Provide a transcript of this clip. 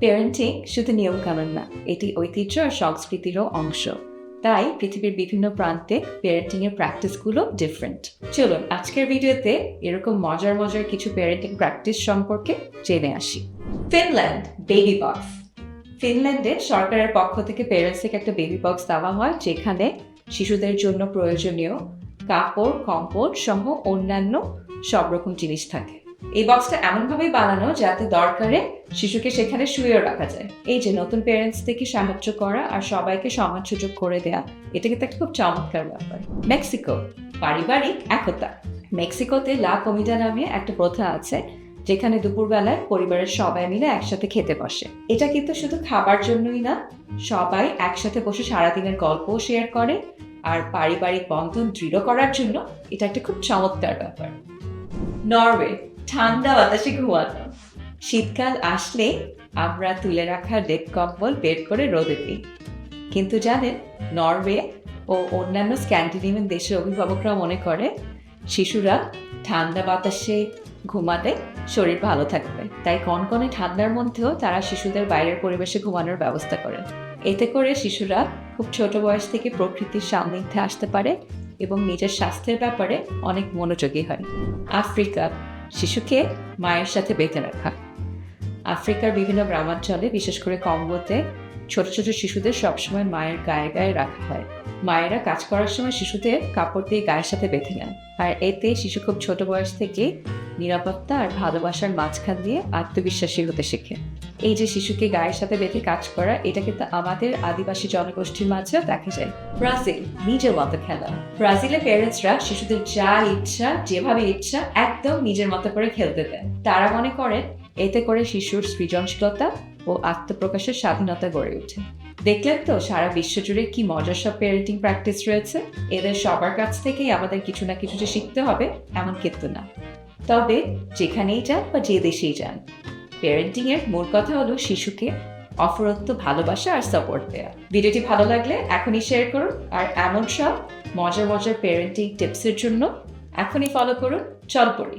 Parenting শুধু নিয়মকানুন না, এটি ঐতিহ্য আর সংস্কৃতিরও অংশ। তাই পৃথিবীর বিভিন্ন প্রান্তে প্যারেন্টিং এর প্র্যাকটিসগুলো ডিফারেন্ট। চলুন আজকের ভিডিওতে এরকম মজার মজার কিছু প্যারেন্টিং প্র্যাকটিস সম্পর্কে জেনে আসি। Finland baby box. ফিনল্যান্ডে সরকারের পক্ষ থেকে প্যারেন্টসকে একটা বেবি বক্স দেওয়া হয়, যেখানে শিশুদের জন্য প্রয়োজনীয় কাপড়, কম্পোট সহ অন্যান্য সব রকম জিনিস থাকে। এই বক্সটা এমনভাবেই বানানো যাতে দরকারে শিশুকে সেখানে শুয়েও রাখা যায়। এই যে নতুন প্যারেন্টসদেরকে সাহায্য করা আর সবাইকে সমান সুযোগ করে দেয়া, এটা কিন্তু একটা খুব চমৎকার ব্যাপার। মেক্সিকো পারিবারিক একতা। মেক্সিকোতে লা কমিডা নামে একটা প্রথা আছে, যেখানে দুপুরবেলায় পরিবারের সবাই মিলে একসাথে খেতে বসে। এটা কিন্তু শুধু খাবার জন্যই না, সবাই একসাথে বসে সারাদিনের গল্পও শেয়ার করে আর পারিবারিক বন্ধন দৃঢ় করার জন্য এটা একটা খুব চমৎকার ব্যাপার। নরওয়ে ঠান্ডা বাতাসে ঘুমানো। শীতকাল আসলে আমরা তুলে রাখা লেপ কম্বল বের করে রোদে দিই, কিন্তু জানেন নরওয়ে ও অন্যান্য স্ক্যান্ডিনেভিয়ান দেশের অভিভাবকরা মনে করে শিশুরা ঠান্ডা বাতাসে ঘুমালে শরীর ভালো থাকবে, তাই কনকনে ঠান্ডার মধ্যেও তারা শিশুদের বাইরের পরিবেশে ঘুমানোর ব্যবস্থা করে। এতে করে শিশুরা খুব ছোট বয়স থেকে প্রকৃতির সান্নিধ্যে আসতে পারে এবং নিজের স্বাস্থ্যের ব্যাপারে অনেক মনোযোগী হয়। আফ্রিকা শিশুকে মায়ের সাথে বেঁধে রাখা। আফ্রিকার বিভিন্ন গ্রামাঞ্চলে, বিশেষ করে কঙ্গোতে, ছোট ছোট শিশুদের সবসময় মায়ের গায়ে গায়ে রাখা হয়। মায়েরা কাজ করার সময় শিশুদের কাপড় দিয়ে গায়ের সাথে বেঁধে নেন, আর এতে শিশু খুব ছোট বয়স থেকে নিরাপত্তা আর ভালোবাসার মাঝখান দিয়ে আত্মবিশ্বাসী হতে শেখে। এই যে শিশুকে গায়ের সাথে বেঁধে কাজ করা, এটা কিন্তু আমাদের আদিবাসী জনগোষ্ঠীর মাঝেও দেখা যায়। ব্রাজিল নিজের মতো খেলা। ব্রাজিলের প্যারেন্টসরা শিশুদের যা ইচ্ছা, যেভাবে ইচ্ছা একদম নিজের মতো করে খেলতে দেন। তারা মনে করেন এতে করে শিশুর সৃজনশীলতা ও আত্মপ্রকাশের স্বাধীনতা গড়ে ওঠে। দেখলেন তো সারা বিশ্ব জুড়ে কি মজার সব প্যারেন্টিং প্র্যাকটিস রয়েছে। এদের সবার কাছ থেকেই আমাদের কিছু না কিছু যে শিখতে হবে এমন কিন্তু না। তবে যেখানেই যান বা যে দেশেই যান, প্যারেন্টিং এর মূল কথা হলো শিশুকে অফুরন্ত ভালোবাসা আর সাপোর্ট দেওয়া। ভিডিওটি ভালো লাগলে এখনই শেয়ার করুন, আর এমন সব মজার মজার প্যারেন্টিং টিপসের জন্য এখনই ফলো করুন চল পড়ি।